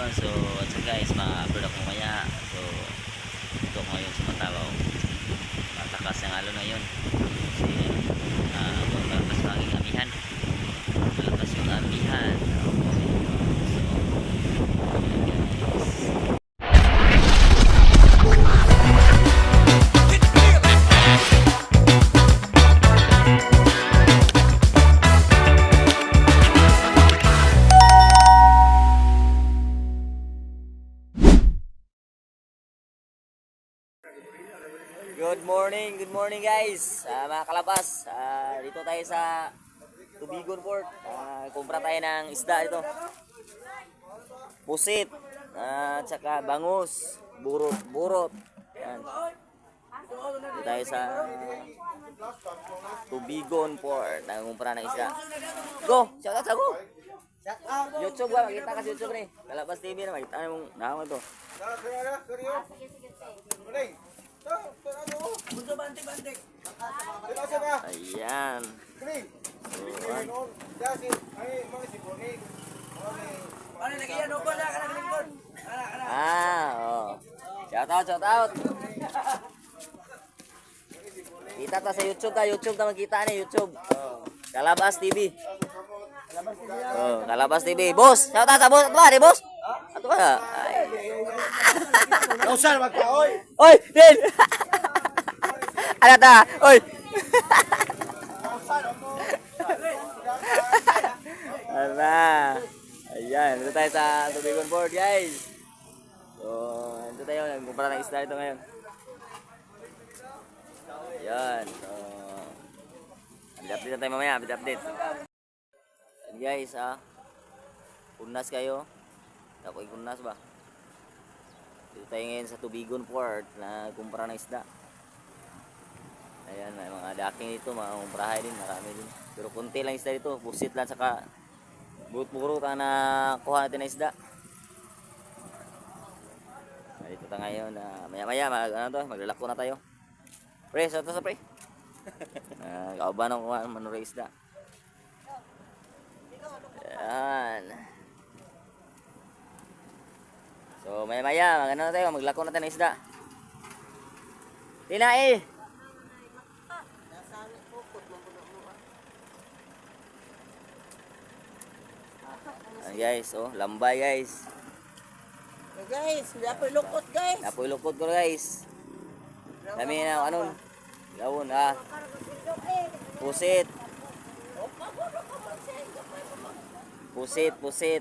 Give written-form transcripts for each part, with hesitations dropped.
ngayon. So, so guys, ma-upload ako mamaya. So, ito ako ngayon sa Matalaw. Matakas ng alon ngayon. Kasi, malakas ang aking amihan. Malakas yung amihan. So, ayan guys. Good morning guys, mga kalabas. Dito tayo sa Tubigon Port. Kumpra tayo ng isda dito. Pusit, tsaka bangus, burot. Yan. Dito tayo sa Tubigon Port. Kumpra ng isda. Go, shout out go. YouTube ba? Makita ka sa YouTube rin. Kalabas TV na makita mo naman to. Ayan. Oh. Shout out. Kita ta sa YouTube ta makita ni YouTube. Kalabas TV. Kalabas TV. Boss, shout out sa boss. Ato ba, boss? Ato ba? Usal magkaoy. Oy, Din. Ano ta? Oy. Ala. Ayan, dito tayo sa Tubigon Port, guys. So, dito tayo nagkumpara ng isda ito ngayon. Ayan. So, update na tayo mamaya, update. Ayan guys, Kunas kayo. Ako yung kunas ba? Dito tayo ngayon sa Tubigon Port na kumpara ng isda. Ayan, may mga daking dito, mga kumprahay din, marami din. Pero konti lang isda dito, pusit lang saka burot-burot ang nakuha natin na isda. Dito tayo ngayon, maya-maya, maglalako na tayo. Pre, sa pre. Kauban ako manura isda. Ayan. So maya-maya, magano na tayo, maglako natin ng isda. Tinae. Guys, lambay guys. Guys, dapoy lukot guys. Dapoy lukot ko guys. Dami na anon. Lawon Pusit. Pusit.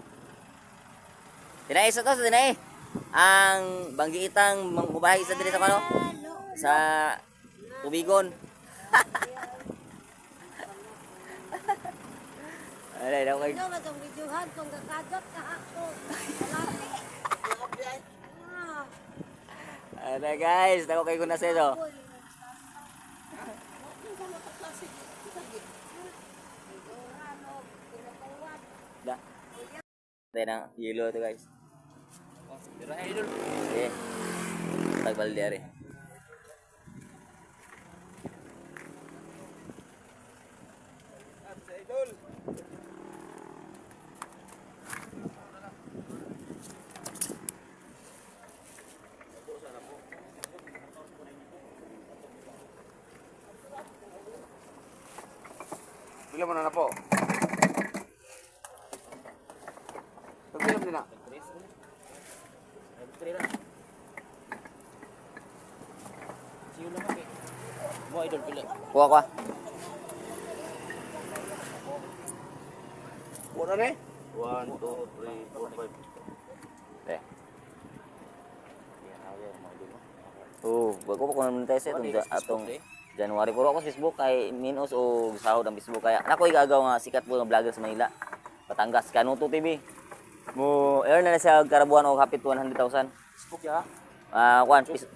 Tinae sa to, tinae. Ang banggiitang manggubahay sa diri sa kano? Sa Tubigon. Ay, daw kay. Ano matong videohan kung kakadot ka ako. Ano guys, daw kay kunas ito. Da. Tayo ng yelo ito guys. Okay. Tagbal diari. Bila mo na po. Pagbilang din na. Kuha. Wala na eh. 1, 2, 3, 4, 5. Eh. Bago pa ko naman tayo sa atong January. Puro ako sa Facebook kay Minos o sahod ang Facebook. Kaya ako igagaw nga sikat po ng vlogger sa Manila. Batangas, Kanuto TV. Mo earn na siya karabuan o hapit 100,000. Facebook ya.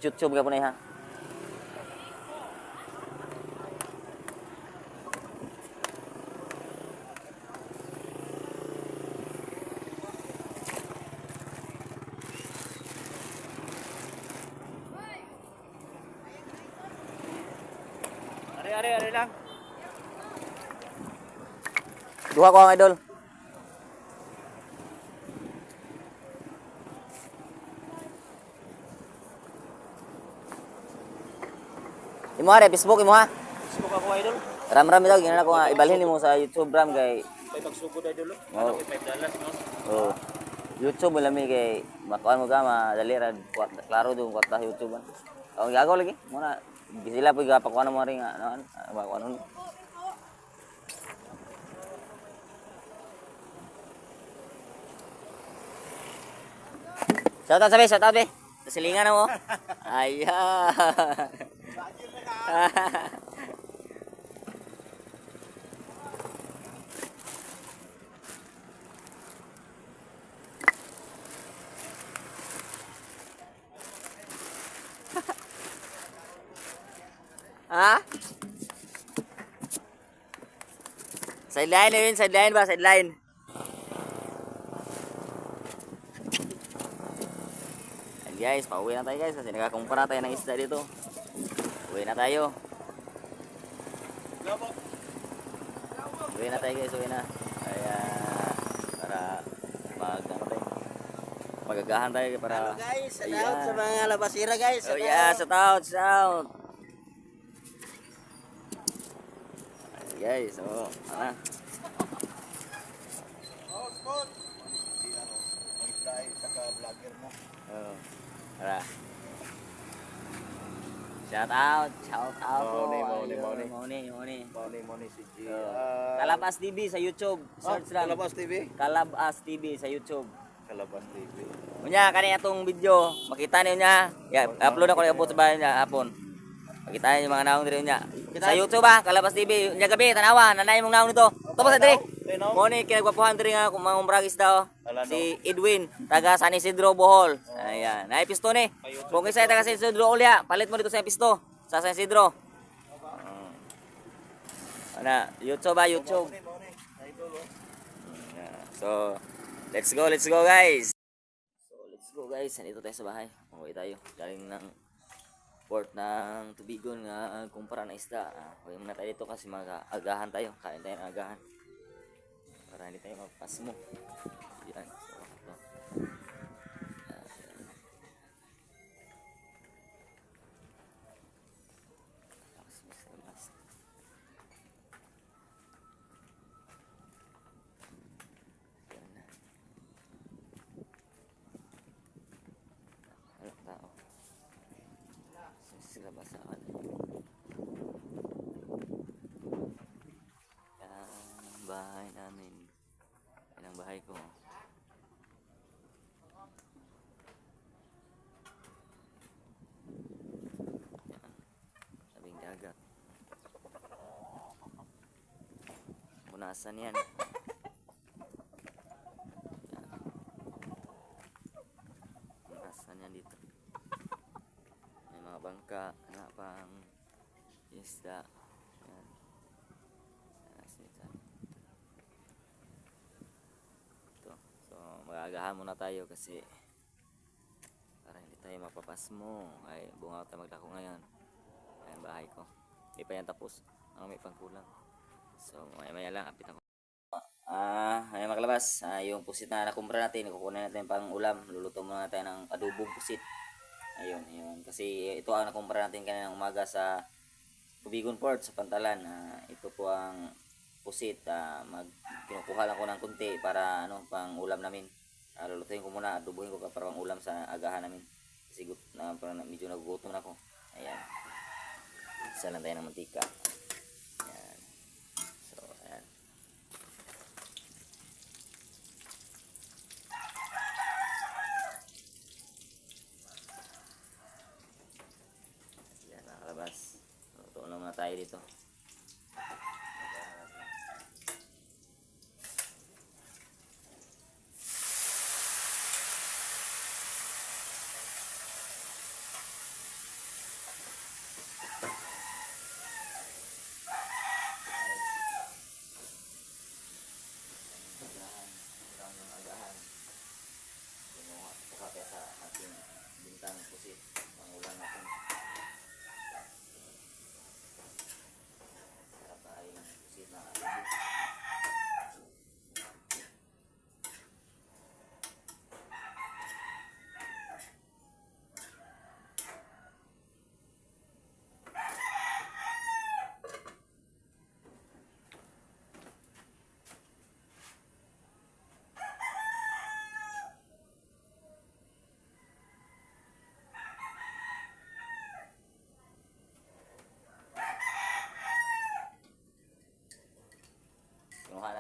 YouTube ka po na ha. Ari lang. Duha ko ang idol. mo ha, Facebook mo ha. Facebook ako idol. Ram ito, ginala ko nga, ibalhin mo sa YouTube ram kay... May pagsugod idol. Oo. Ano $5 no? Oh. YouTube mo lami kay makuan mo ka madali ra klaro do kwarta YouTube an. Oh, gagaw lagi. Muna sila po gapakuan mo ring ano ano. Shout out sabi, shout out be. Silingan na mo. Ayan. Ha? Sideline na yun, sideline ba? Sideline. And guys, pauwi na tayo guys kasi nakakumpara tayo ng isda dito. Uwi na tayo. Uwi na tayo guys, uwi na. Kaya para ano tayo. Magagahan tayo para... Guys, shout sa mga labasira guys. Oh yeah, shout out, shout. Guys, oh, ano? Oh, tara. Shout out. Moni si G. Kalabas TV sa YouTube. Search lang. Kalabas TV? Kalabas TV sa YouTube. Kalabas TV. Unya kani atong video, makita niyo niya. Ya, upload ako ni sa bahay niya hapon. Makita niyo yung mga naong diri niya. Sa YouTube Kalabas TV. Unya gabi tanawa, nanay mong naong nito. Tapos sa diri. Moni kinagwapuhan diri nga kung mga umbragis daw. Si Edwin, taga San Isidro Bohol. Ayan, nay pisto ni. Kung isa taga San Isidro Ulya, palit mo dito sa pisto sa San Isidro. Ana, YouTube YouTube. So, let's go guys. Nandito tayo sa bahay. Uwi tayo. Galing ng port ng Tubigon nga kumpara ng isda. Uwi muna tayo dito kasi mag-agahan tayo. Kain tayo ng agahan. Para hindi tayo magpas mo. Yan. So, ito. Sila basahan. Ang bahay namin. Yan ang bahay ko. Yan. Tabing dagat. Punasan yan. Yan. Punasan yan dito. Bangka, pang isda. Yan. Ito. So, mag-aagahan muna tayo kasi para hindi tayo mapapasmo. Ay, bunga tayo maglako ngayon. Ayan, bahay ko. Hindi pa yan tapos. May pangkulang. So, maya lang, apit ako. Ayan mga kalabas. Yung pusit na nakumpra natin, kukunin natin pang ulam. Luluto muna tayo ng adobong pusit. Ayun. Kasi ito ang nakumpara natin kanina ng umaga sa Tubigon Port sa Pantalan. Ito po ang pusit. Kinukuha lang ko ng kunti para pang ulam namin. Lulutuin ko muna, adobohin ko para pang ulam sa agahan namin. Kasi medyo nagugutom na ako. Ayan. Isa lang tayo ng mantika. Ayan. So, ayan. Tuon naman tayo dito. Sa ating bintang pusit, pangulang natin.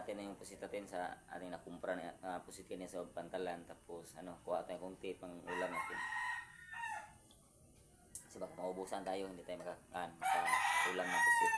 natin na yung pusit natin sa ating nakumpra na pusit kanina sa pantalan. Tapos ano, kuha tayo kung tip pang ulam natin. Kasi baka maubusan tayo, hindi tayo maka-ulam ng pusit.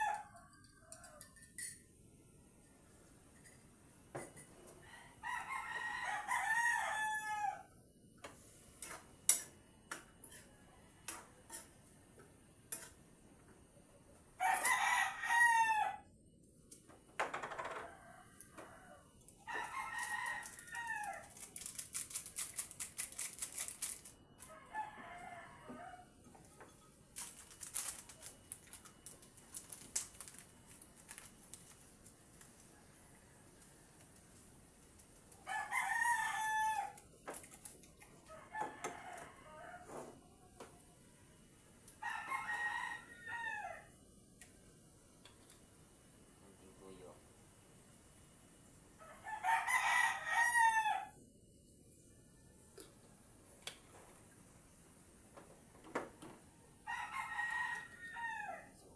Kunting tuyo. Suka.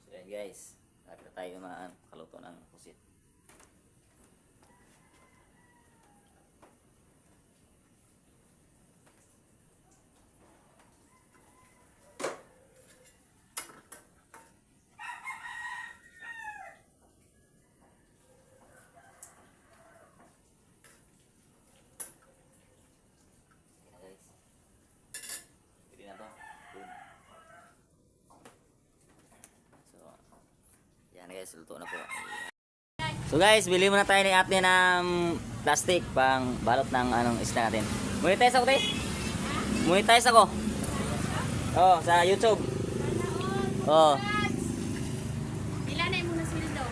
So yan guys, lapit na tayo makaluto ng pusit. Yan guys. Pwede na to. Boom. So, yan guys, luto na po. Ayan. So guys, bili muna tayo ni ate ng plastic pang balot ng anong isda natin. Monetize ako, te? Monetize ako. Oh, sa YouTube. Oh. Ilan na mo na sweldo?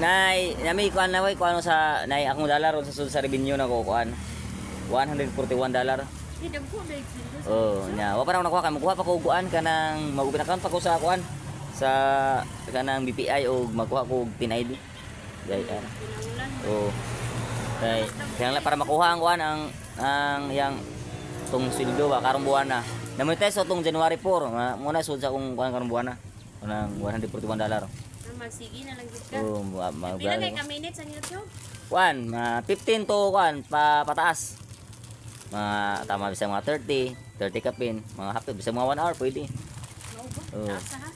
Nay, nami kuan na way kuan sa nay akong dollar sa sud sa revenue na ko kuan. $141. Di dagko dai sweldo. Oh, nya wa pa na nakuha kay magkuha pa ko uguan kanang mag-open account pa ko sa kuan sa kanang BPI o magkuha ko og PIN ID. Dai kan. Pinangulan. Oh. Kaya lang para makuha ang kuan ang yang tong sweldo ba karong buwan na. Namonetize so tong January 4, muna sud sa akong kuan karong buwan na. Kanang $141. Magsige na lang gid ka. Oh, Pila kay ka minutes sa YouTube? kuan, 15 to kuan pataas. Mga tama bisa mga 30 ka pin, mga half bisa mga 1 hour pwede. Mao ba? Oh. Taas ha?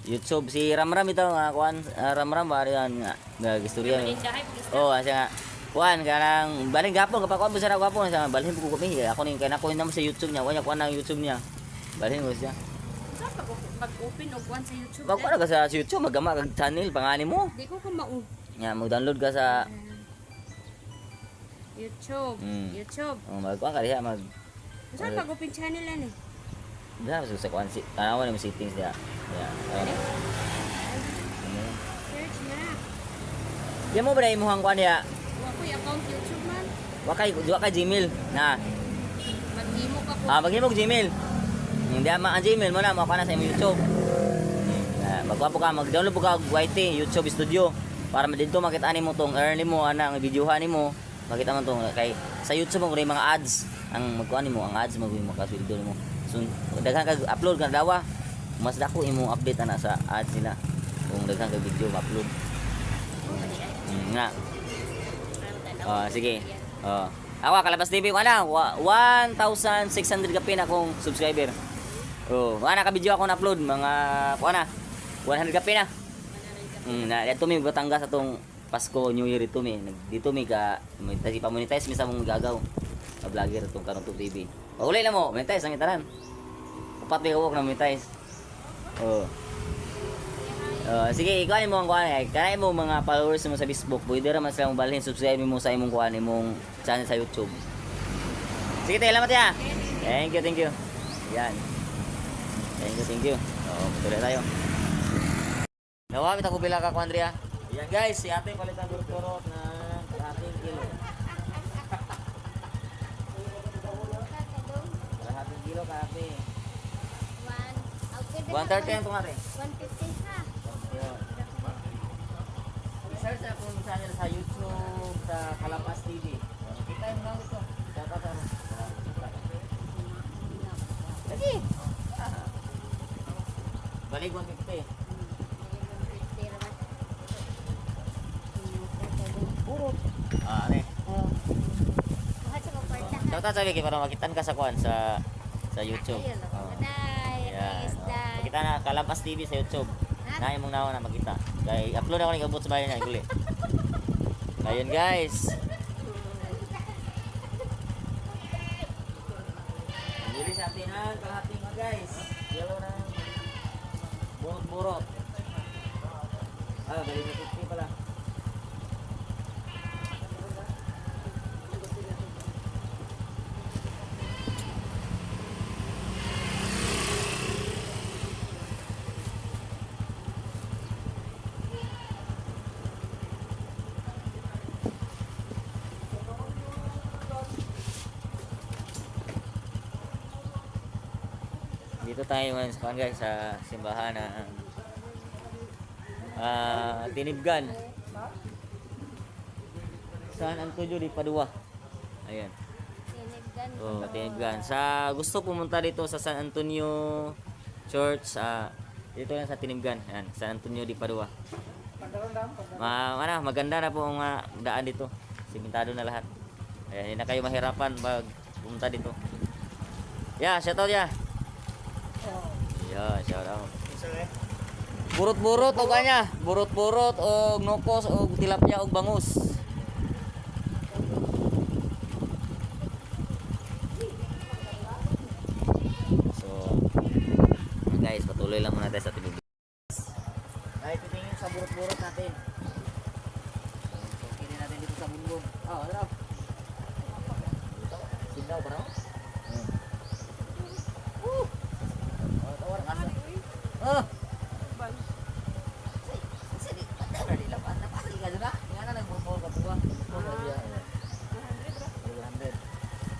YouTube si Ramram ito nga kuan, Ramram ba yan nga nagistorya. Malindahay pag Oh, siya nga kuan kanang baling gapon kapag kuan bisa ra gapon sa balhin ko kami. Ako ning kana ko naman sa YouTube niya, wala kuan ang YouTube niya. Balhin ko siya. Sa pag-open og one sa YouTube. Pag kuan ka sa YouTube magama kag channel pangani mo. Di ko mao. Nga mag-download ka sa YouTube. YouTube. magkuan ka diha mag Sa pag-open channel ani? Diha sa kuan si tanawan mo settings diha. Ya. Search na. Di mo ba imuhang kuan diha? Wa ko account YouTube man. Wa kay Gmail na. Maghimo ka ko. Maghimo og Gmail. Hindi ang Gmail mo na maka na sa imong YouTube. Magkuha po ka, mag-download po ka og YT YouTube Studio para dito makita nimo tong earn nimo ana ang videohan nimo. Makita man tong kay sa YouTube mo mga ads. ang magkuan mo ang ads magwi mo kasweldo mo. So daghan kag upload ka dawa. Mas dako imong update ana sa ads nila. Kung daghan kag video ma-upload. Nga. Sige. Awa Kalabas TV ko na 1,600 kapin akong subscriber. Ana ka video ako na-upload mga kuan na 100 kapin na. Na dito mi Batangas atong Pasko New Year ito mi. Dito mi ka monetize mi sa mong gagaw. Ka vlogger itong Karon Tube TV. Paulay na mo, monetize ang itanan. Upat mi kawok na monetize. Sige, ikaw mo ang kuan eh. Kanay mo mga followers mo sa Facebook, pwede ra man sila mong balhin, subscribe mo sa imong kuan imong channel sa YouTube. Sige, salamat ya. Thank you. Yan. Thank you. Tuloy tayo. Nawa kita ko bila ka ko Andrea. Yan guys, si ate palitan durot-durot na kalahating kilo. Kalahating kilo ka ate. 130 ang tumate. 150 ha. I-search na kung channel sa YouTube, sa Kalabas TV. Kita mo lang ito. Dapat ano. Lagi. Balik 150. Are. Dapat sabi kay para makitan ka sa kuan sa YouTube. Kita na Kalabas TV sa YouTube. Na imong nawa na makita. Kay upload ako ni kabut sa bayan na iguli. Ayun guys. Bili sa tinan kalahating mga guys. Yellow na burot-burot. Bali na 50 pala. Dito tayo ngayon sa guys sa simbahan ng Tinibgan. San Antonio di Padua. Ayan. Tinibgan. Sa gusto pumunta dito sa San Antonio Church, dito yan sa Tinibgan. Ayan, San Antonio di Padua. Maganda na po ang daan dito. Simentado na lahat. Ayan, hindi na kayo mahirapan pag pumunta dito. Shout out ya. Shout out. Burot-burot o kanya, burot-burot o nokos o tilapia o bangus. So, guys, patuloy lang muna tayo sa tibig. Ay, titingin sa burot-burot natin. So, kinin natin dito sa bungbong. Ano? Sindaw pa na? Tawar ka sa.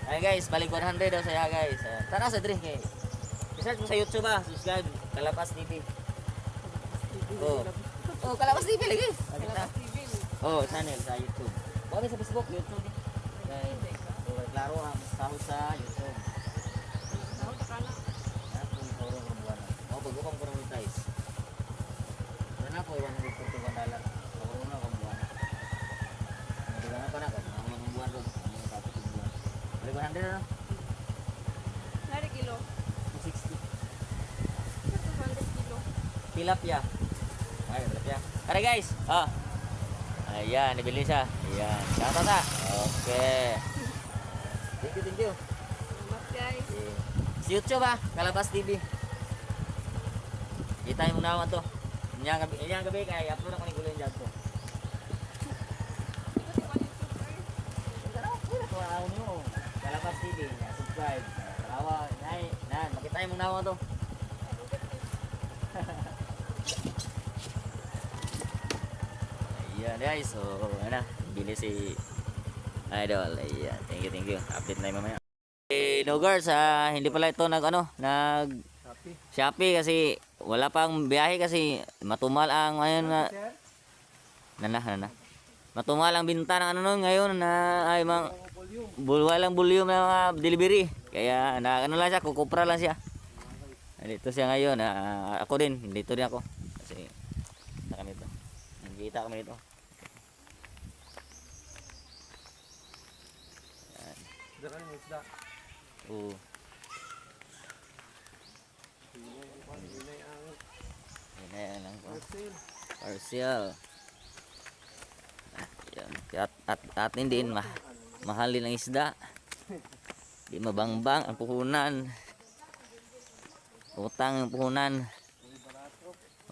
Ay guys, balik 100 daw saya guys. Tara sa drink eh. I-search mo sa YouTube subscribe Kalabas TV. Kalabas TV lagi. Channel sa YouTube. Bakit sa Facebook, YouTube. Klaro ang sahod sa YouTube. Pag-upang ko ng monetize. Na po, $141. Pag-una ko buwan. Nagdagan pa na ko. Ang mga buwan doon. Ang mga tapos ng buwan. Balik 100 na? Nari kilo. 260. 200 kilo. Tilapia. Ay, tilapia. Tara guys. Ayan, nabili siya. Ayan. Shoutout na. Okay. Thank you. Salamat guys. Sa YouTube Kalabas TV. Kita mo naman to. Inyang gabi kay upload ako ni gulo yung job ko. Kalabas TV, subscribe. Awa, makita mo naman to. Ayan guys, so bili si Idol. Ayan, thank you. Update na yung mamaya. No girls, hindi pala ito nag Shopee kasi wala pang biyahe kasi matumal ang ngayon Matumal ang binta ng ngayon na ay walang volume ng mga delivery. Kaya na ano lang siya, kukupra lang siya. Dito siya ngayon. Ako din, dito din ako. Kasi kita kami dito. Nagkita kami dito. Oo. Yan lang po. Parcel. Yan. At hindi mahal din ang isda. Di mabangbang ang puhunan. Utang ang puhunan.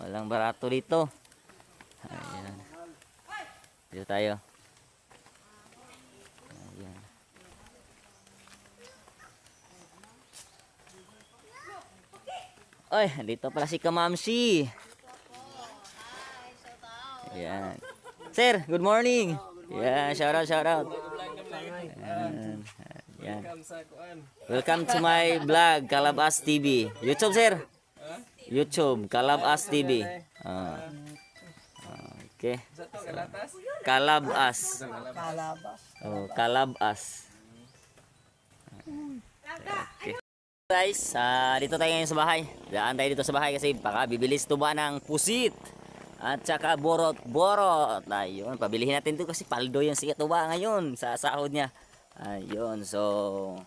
Walang barato dito. Ayan. Dito tayo. Ayan. Oy, dito pala si Kamamsi. Ayan. Sir, good morning. Yeah, shout out. Ayan. Ayan. Welcome to my vlog, Kalabas TV. YouTube, sir. YouTube, Kalabas TV. Okay. Kalabas. Oh, Kalabas. Okay. Guys, dito tayo ngayon sa bahay. Daan tayo dito sa bahay kasi baka bibilis tuba ng pusit. At saka borot. Ayun, pabilihin natin to kasi paldo yan si tuba ngayon sa sahod niya. Ayun, so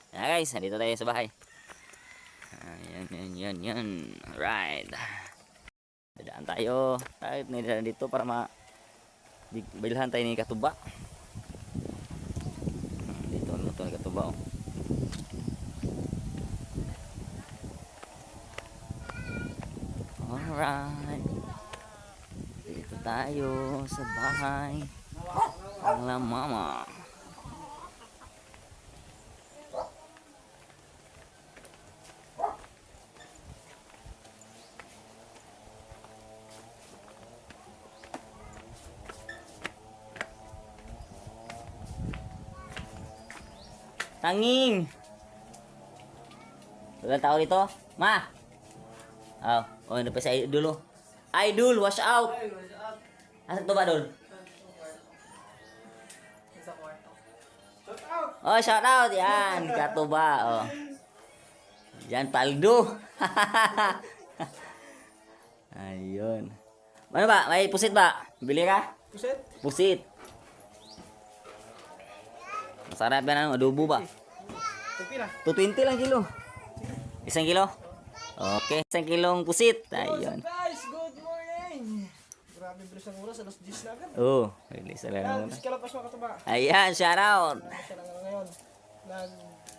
guys, dito tayo sa bahay. Yan. Alright. Dadaan tayo. Tayo na dito para bilhan tayo ni katuba. Dito ni katuba. Oh. Alright. Dito tayo sa bahay ng mama. Tanging. Walang tao dito? Ma. Ano pa sa idol oh. Idol, wash out. Asan to ba, Dol? Oh, shout out. Yan, katuba. Oh. Yan, paldo. Ayun. Ano ba? May pusit ba? Bili ka? Pusit? Pusit. Masarap yan, adobo ba? 220 lang kilo. 1 kilo? Okay, 1 kilong pusit. Ayun. Guys, good morning! Grabe bilis ng oras, alas 10 na agad. Oo, bilis na lang. Yan, Kalapas mga katuba. Ayan, shout out. Siya lang ngayon.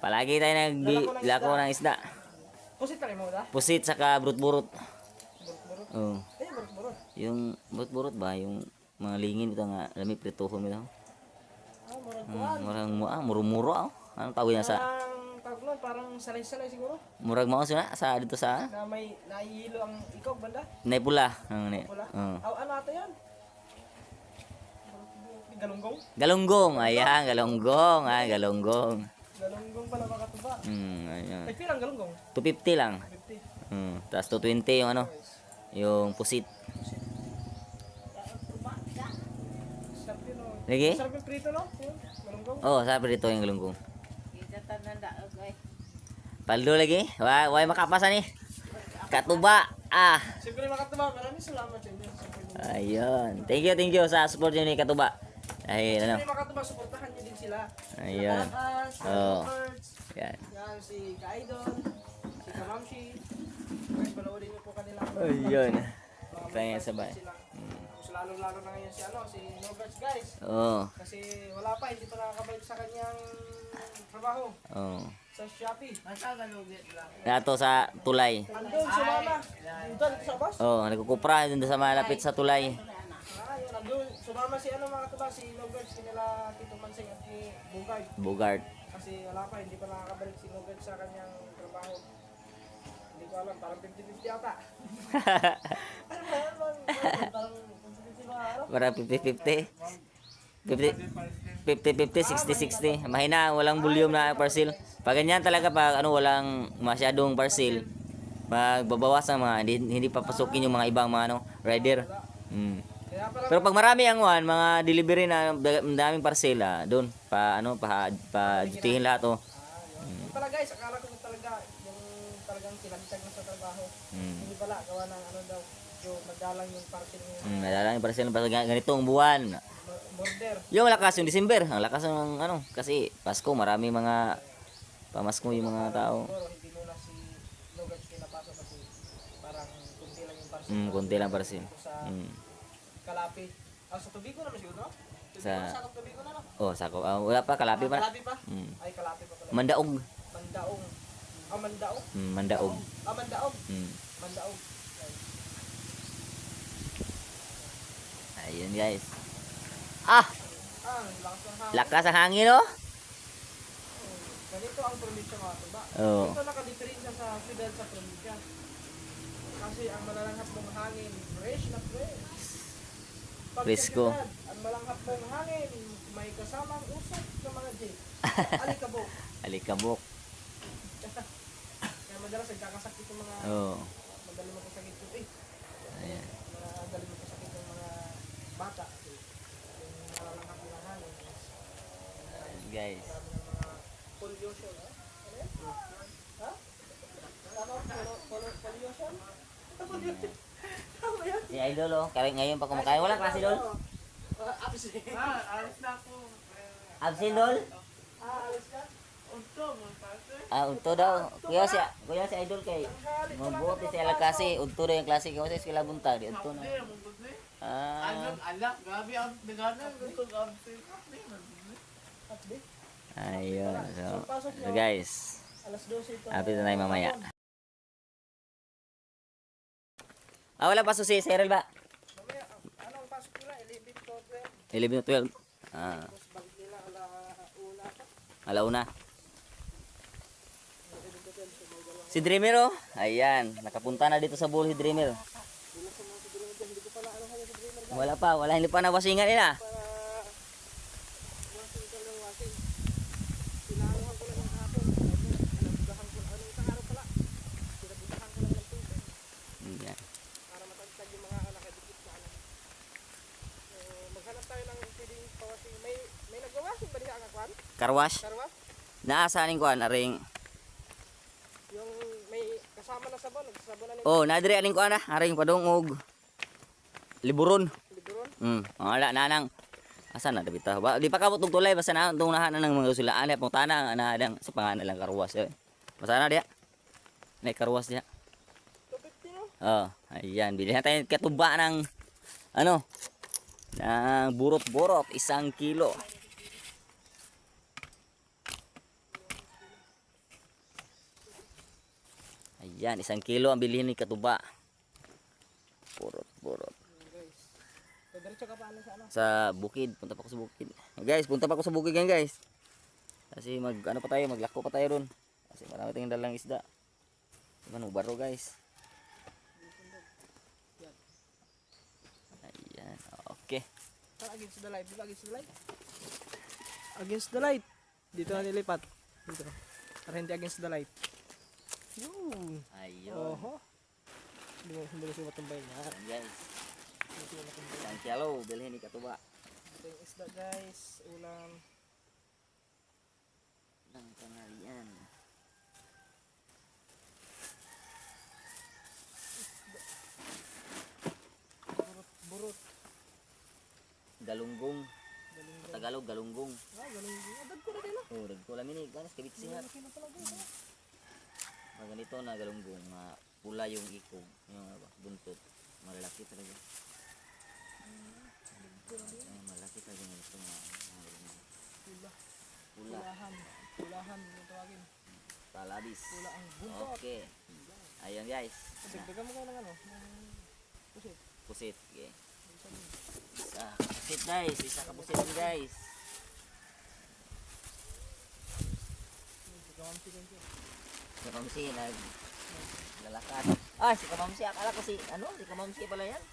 Palagi tayo naglako ng isda. Pusit pa rin mo da? Pusit saka burot-burot. Burot-burot. Oo. Burot-burot. Yung burot-burot ba? Yung mga lingin ito nga. Lami prituhon ito. Murang-muro. Anong tawag niya sa... Tawag nun, parang salay-salay siguro. Murag mo sila sa dito sa... Na may naihilo ang ikog banda. Naipula. Pula. Ano ata yan? Galunggong? Galunggong. Ayan, galunggong. Galunggong. Galunggong pala mga katuba. Ayan. Ay, pilang galunggong? 250 lang. 50. Tapos 220 yung ano. Yung pusit. Sarap yun o. Lagi? Sarap yung prito no? Yung galunggong. Oh, sabi dito yung galunggong. Paldo lagi? Why makapasan eh? Katuba. Siyempre mga katuba, maraming salamat sa inyo. Ayun. Thank you sa support niyo ni Katuba. Ay, ano? Siyempre mga katuba, suportahan niyo din sila. Ayun. Oh. Yan. Yan, si Kaidon, si Kamamshi. Guys, panoodin niyo po kanila. Ayun. Tayo sa bahay. Lalo-lalo na ngayon si Nogarts guys. Oo. Kasi wala pa, hindi pa nakakabalik sa kanyang trabaho. Oo. Sa Shopee. Nato sa tulay. Andun, sumama. Andun, sa bus. Oo, nagkukupra dun sa malapit sa tulay. Yun, andun, sumama si mga tuba, si Nogarts, kinila Tito Manseng at ni Bugard. Bogart. Kasi wala pa, hindi pa nakakabalik si Nogarts sa kanyang trabaho. Hindi ko alam, parang 50-50 ata. Parang 50-50 ba? Para 50-50. 50-50, 60-60. Mahina, walang volume na parcel. Pag ganyan talaga, pag walang masyadong parcel, magbabawas ang mga, hindi papasukin yung mga ibang mga rider. Kaya pala, Pero pag marami ang mga delivery na ang daming parsela, doon pa dutihin lahat oh. yun pala guys, akala ko talaga yung talagang kinagtag na sa trabaho. Hindi pala, gawa ng ano daw, yung madalang yung parcel ng Madala yung parsela pa ganitong buwan. border. Yung lakas yung December, ang lakas ng ano kasi Pasko, marami mga pamasko yung mga tao. Siguro hindi muna si Nuggets pinapasok kasi parang kunti lang yung parcel. Konti lang parsel. Dito sa Kalapi. Ah, sa Tubigo naman siguro, no? Sa- Sakop Tubigo na, no? Oh, sako. Wala pa kalapi pa. Kalapi pa? Mm. Ay, Kalapi pa pala. Mandaog. Mandaong. Ah, Mandaong? Mandaog. Ah, Mandaong. Mm. Mandaong. Ay. Ayun guys. Ah, Ah, lakas ng hangin. lakas ang hangin oh. Ganito ang probinsya mga tuba. Oo. Ito nakadiferensya sa syudad sa probinsya. Kasi ang malalanghap mong hangin, fresh na fresh. Pag Presko. sa syudad, ang malanghap mong hangin, may kasamang usok ng mga jeep. Alikabok. Alikabok. Kaya madalas nagkakasakit yung mga Oh. madali magkasakit yung Ayan. madali magkasakit yung mga bata. Yung malalanghap ng hangin. Ayun, guys. Marami ng mga pollution. Ha? Ano yan? Ha? Tama? Pollution? Pollution? Tama yan? Si Idol oh, kaya ngayon pa kumakain. Wala klase Dol? Alis na ako. Absent Dol? Alis ka? Unto daw. Kuya si Idol kay mabuti si Alag kasi unto daw yung klase kasi sila buntag di unto na. Anak, gabi ang nagana. Gusto ka Ayun. So guys, Alas 12 ito. update na tayo mamaya. Wala pa susi, Cyril ba? Mamaya, anong pasok nila? 11 to 12. 11 to 12. Tapos balik nila alauna pa. Alauna. 11 to 12. So, may dalawang. Si Dreamer oh. Ayan, nakapunta na dito sa bull si Dreamer. Hindi sa mga siguro dyan. Hindi ko pala ano kaya sa dreamer. Hindi pa nawasingan nila. Para wasing ka lang wasing. Pinahaluhan ko lang ng hapon. Pinabudahan ko. Ano isang araw pala. Pinabudahan ko lang ng tubig. Ayan. Para matagtag yung mga nakadikit na ano. So, maghanap tayo ng pwedeng pawasing. May nagwawasing ba niya ang akwan? Karwash. Karwas? Naasanin ko aring. Yung may kasama na sabon. Nagsasabon na nila. Oh, nadiri aning ko ana, aring padungog. Liburon. Liburon. Wala na nang asa na dabita ba? Di pa kabot og tulay basta na tong nahan ng mga usulaan ay putana ana adang sa pangalan lang karwas eh. Basta na dia. May karwas dia. 250 no? Oh, ayan, bilhin natin katuba ng ano? Ng burot-burot, 1 kilo. Ayan, 1 kilo ang bilhin ni katuba. Burot-burot. Guys. So, diretso ka pa ano sa ano? Sa bukid, punta pa ako sa bukid. Guys, punta pa ako sa bukid yan, guys. Kasi ano pa tayo, maglako pa tayo ron. Kasi marami tayong dalang isda. Ano, baro, guys. Ayan, okay. Against the light. Dito against the light. Against the light. Dito na nilipat. Dito. Para hindi against the light. Yun. Ayun. Oho. Hindi ko matumbay na. Ayan, guys. Isang kilo, bilhin ni katuba. Ito yung isda guys. Ulam. Ng tanghalian. Burot. Galunggong. Galunggong. Tagalog, galunggong. Ah, galunggong. Adag ko na din ah. Oh, dagko lang ini, guys, kabitsi nga. Malaki na pala guys ah. Mga ganito na galunggong, pula yung ikog, yung buntot. Malaki talaga. Ay, malaki talaga ng ito mga galunggong. Pula. Pula, Pulahan. Pulahan. Yung tawagin. talabis. Pula ang buntot. Okay. Ayun, guys. Dagdagan mo kayo ng ano. Ng pusit. Pusit. Okay. Isa pusit, guys. Isa ka pusit, guys. Gamamsi ko yun. Si Kamamsi, naglalakad. Si Kamamsi, akala ko si Kamamsi pala yan.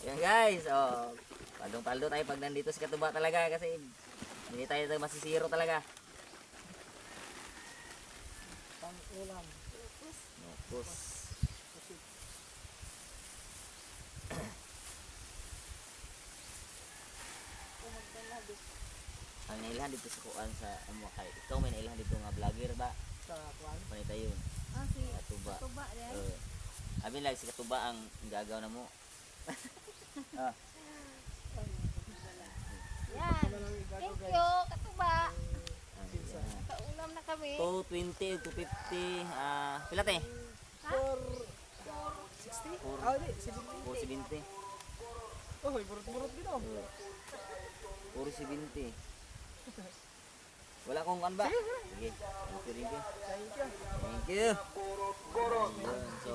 Ayan, guys. Oh, paldong-paldo tayo pag nandito si Katuba talaga kasi hindi tayo masisiro talaga. Pang ulam. Nukos. Pusit. ang nailahan dito sa kuan sa amo kay ikaw may nailahan dito nga vlogger ba? Sa kuan. Panita yun. Ah, si Katuba. Tuba rin. Abi lang si Katuba ang gagaw na mo. Ah, Yan. Thank you, Katuba. ayan. Kaulam na kami. 220, 250, pila te? Ha? 60? Ah, di. 70. 470. Oh, burot-burot din oh. 470. Wala kong kan ba? Sige. Thank you. Thank you. Thank you. Ayun, so,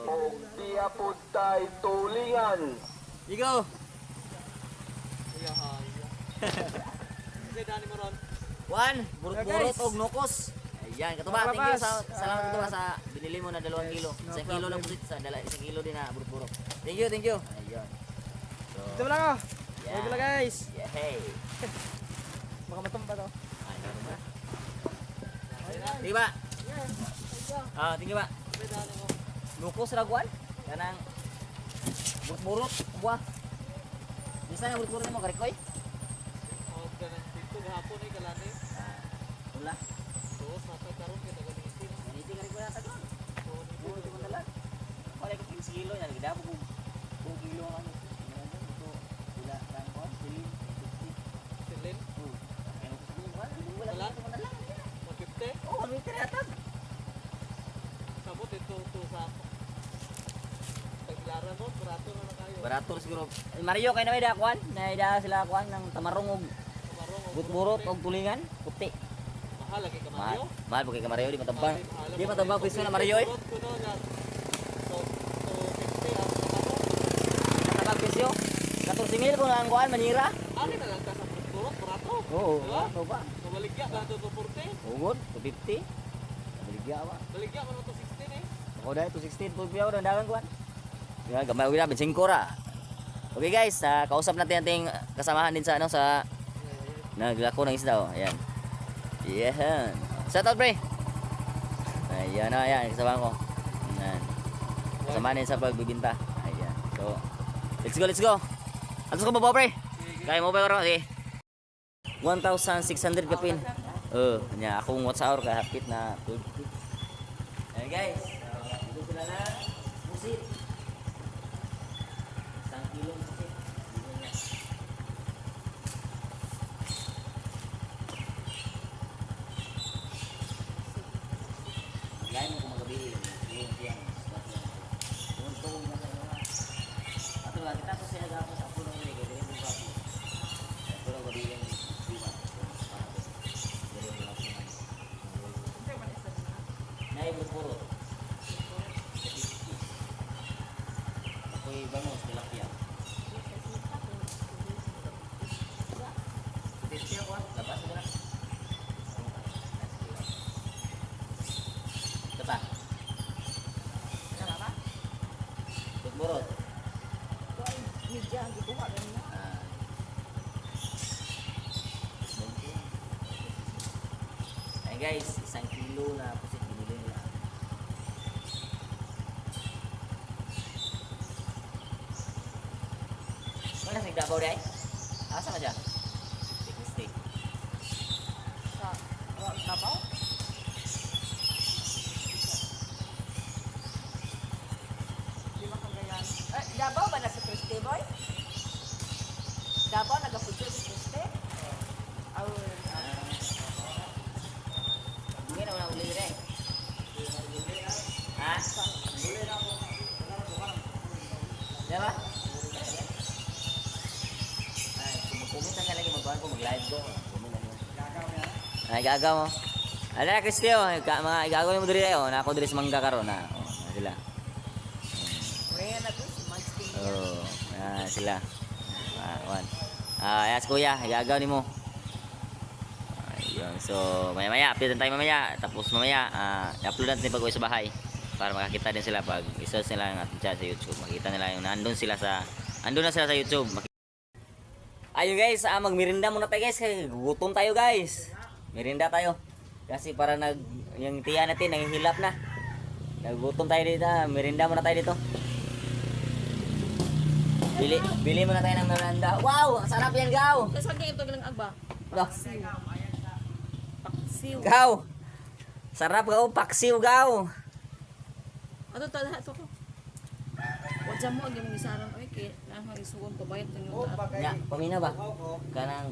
Diya po tayo tulingan. Igo. Iya, iya. Kasi dani mo ron. One, burot-burot guys. og nukos. Ayan, Katuba, thank you sa salamat Katuba sa binili mo na 2 kilo. no 1 kilo lang problem. pusit sa 1 kilo din na burot-burot. Thank you, thank you. Ayun. So, Ito lang ako. yeah. Okay pala guys. Yeah, hey. Baka matumba to. Ayun ba? Thank you ba? Ah, thank you ba? Nukos raguan? Kanang burot-burot, buah. Bisa na burot-burot mo karikoy? Dito gahapon ay kalani. Wala. Tuos matay karon kita ganisin. Hindi karikoy ata ko. Oo, ito man dala. Wala ko 15 kilo na gida ko 2 kilo ang ano. Ito wala kan ko, silin 50. Silin. Oh. Kaya ko sabihin wala Wala? ito man dala. 150. Oh, ano ito yata? Sabot ito to sa Taglaran mo, barato na kayo. Barato siguro. Mario kay na may dakuan, naida sila kuan ng tamarong og Kamarong. burot og tulingan, puti. Mahal lagi ka Mahal, Mario. mahal po kay Mario di matabang. Di matabang presyo na Mario eh. Kuno yan. So 50 ang kamarong. Matabang presyo. 14,000 kung ang kuan manira. Ano na lang ka sa burot, barato. Oo, Diba? ano ba? Mabaligya ba ito 240? Ugod, 250. Baligya ba? Baligya ko na ito 16 eh. Ako dahil 216 po biyaw ng dagan kuan. Ya, gamay uwi na 25 ra. Okay guys, kausap natin ating kasamahan din sa ano sa naglako ng isda oh. Ayan. Yan. Shout out pre. Ayan na, ayan, kasama ko. Ayan. Kasama din sa pagbibinta. Ayan. So, let's go. Atos ko ba pre? Kaya mo ba karon? Okay. 1,600 kapin. Nya akong WhatsApp ka hapit na 20. Ayan guys. Dito sila na musit. 1 kilo musit. Dito na. Lain mo kung magabi. Yung tiyang. Tuntong na sa mga. Ato lang, kita ko siya gapos sa puno ng ligay. Dili mo gapo. Ito lang gabi yung lima. Dili mo gapo na. Naibot-puro. Ako'y bangus, tilapia. Tilapia ko, labas mo na. Ito pa. Ano ba? Tutburot. Ay guys, 1 kilo na pusit binili nila. Mana sing Davao dai? Asa ka siya? Steak. Sa Davao? Lima Cagayan. Davao ba na si Christy boy? Davao nag-picture si Christy? Mungkin na uli rin. Ha? Diba? Ay, kumukumintan ka lagi magkuhan ko, mag-live ko. Kumintan mo. Ay, gagaw mo. Ala na, Christy, oh. Mga igagaw mo diri, oh. Na ako diri sa mangga karon na. Oh, na sila. Kaya na to, si Mike Sting. Oh, na sila. One. Yes, kuya, igagaw ni mo. Ayun, so maya-maya, update tayo mamaya. Tapos mamaya, i-upload natin pag-uwi sa bahay. Para makakita din sila pag isa sila ng ating chat sa YouTube. Makita nila yung andun na sila sa YouTube. Ayun guys, magmirinda muna tayo guys. Kasi gutom tayo guys. Mirinda tayo. Kasi para yung tiya natin, nanghihilap na. Nagutom tayo dito. Mirinda muna tayo dito. Bili muna tayo ng merenda. Wow! Ang sarap yan, Gaw! Kasi kaya ito galang agba. Paksiw. Paksiw. Gaw. Sarap gaw, paksiw gaw. Ato ta lahat ko. Wadya mo ang gaming isaran oy kay nang isuon ko bayad ng yung tato. Nya, pamina ba? Kanang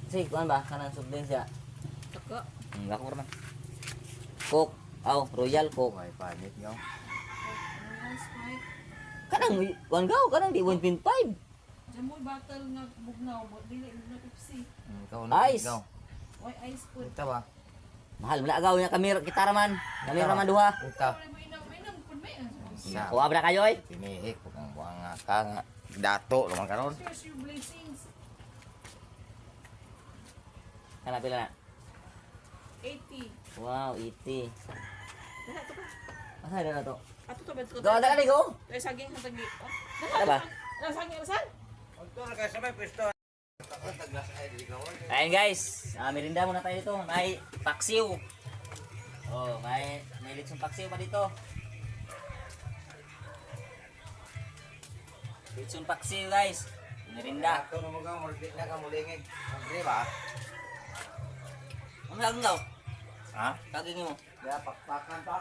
si kuan ba? Kanang subdin siya. Taka. Ako naman. Coke. Aw, Royal Coke. May panit nyo. Kanang kuan gaw, kanang di 1.5. Jamoy battle nga bugnaw mo dili na Pepsi. Ikaw Ice. ikaw. Oy ice food. Ito ba? Mahal mo gaw nya kamera kita raman. Kamera man duha. Ito. Mo inam pud may. Sa. Kuha ba na kayo oy? Pinihik ko ang buwang ka nga. Dato naman karon. Here's your blessings. Kana pila na? 80. Wow, iti. Lahat to pa. Asa na to? Ato to bet ko. Do ada ka go. Ay saging sa tagi. Ada ba? Saging rasan? Ayun guys, merinda muna tayo dito. May paksiw. Oh, may litsong paksiw pa dito. Litsong paksiw guys. Merinda. Dato naman ka, murti na ka mulingig. Andre ba? Ang gagawin daw? Ha? Kagawin mo. Kaya pakpakan pa.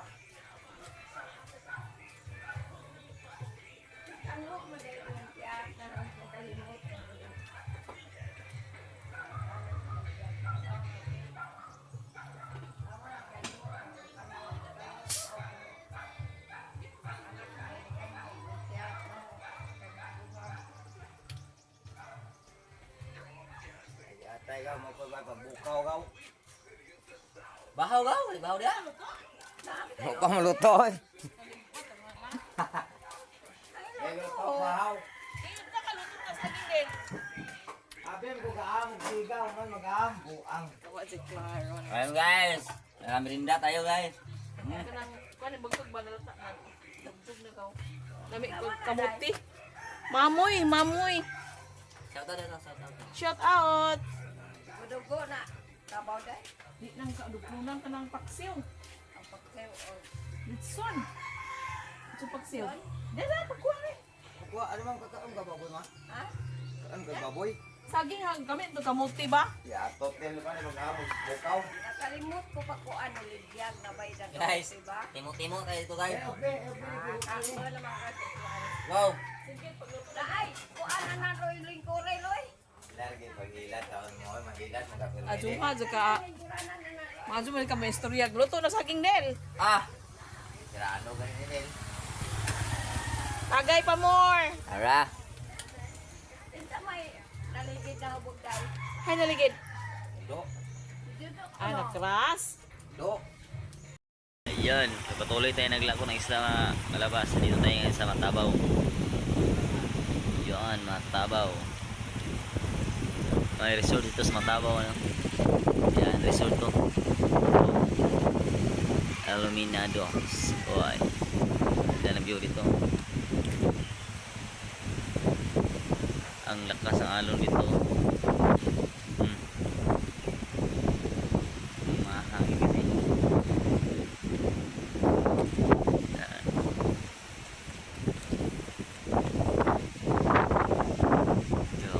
Atay ka, mo pa pabukaw ka. Bahaw gaw, bahaw dia. Mo pa maluto eh. Luto bahaw. Abim ko kaamog sigaw man mag-aambo ang. Wa si Claro. Ayun guys. Merinda tayo guys. Kanang kuan bagtog ba nalata na. Dagdog na kaw. Nami ko kamuti. Mamoy, mamoy. Shout out dito, shout out. Shout out. Madugo na. Kabaw day. Di nang kaduglunan ka ng paksiw. Ang pagkaw o. Litson. Ito paksiw. Dala, pagkuha eh. Kuha, ano mang kakaon ka baboy ma? Ha? Kaon ka baboy? Saging hang kami ito kamuti ba? Ya, total pa ni mag-aamog bukaw. Nakalimot ko pa kuan uligyag na bay na Guys, diba? timo-timo tayo dito guys. Ako naman kasi. Wow. Ay, kuan na na roy lingkore loy. Lagi pag-ilat taon mo, mag-ilat magkapil. Ajuha ka. Maju man ka may istorya. Luto na saging del. Ah, Sirano ganun din. Tagay pa more. ara. Tinta may naligid na hubog day. Hay naligid. Do, Dito Ah, nakras. do. Ayun, patuloy tayo naglako ng isla malabas. Dito tayo ngayon sa Matabaw. Yun, Matabaw. May resort dito sa Matabaw, ano? Yan, resort to. Aluminados. Oy. Ganda ng view dito. Ang lakas ng alon dito. Mahangin kasi. Yan. Yo.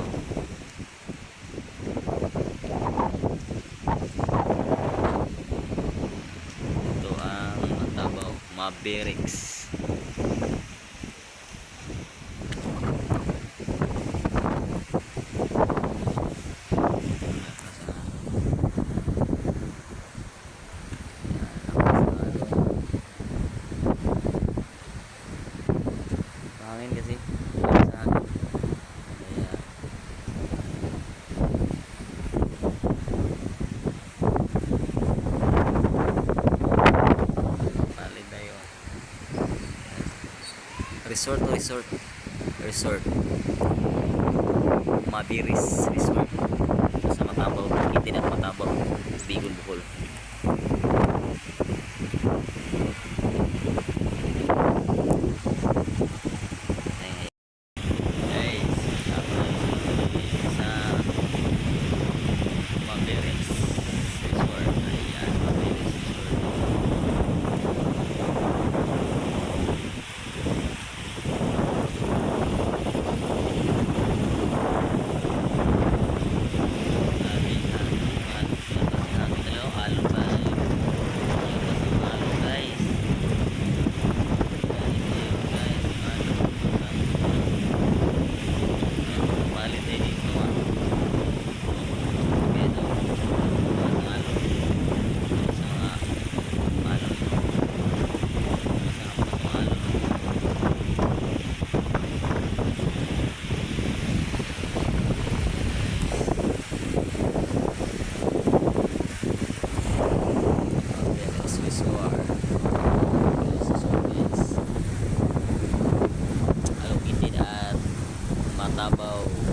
Ito ang Matabaw Mavericks. Hangin kasi. Sa hangin. Kaya balik tayo. Resort to resort. Resort. Mabiris Resort. Sa Matabaw. Kitin at Matabaw. Bicol, Bicol. Ayan, guys, ako sa Mabiris Resort. Ayan, Mabiris Resort. At Tabaw.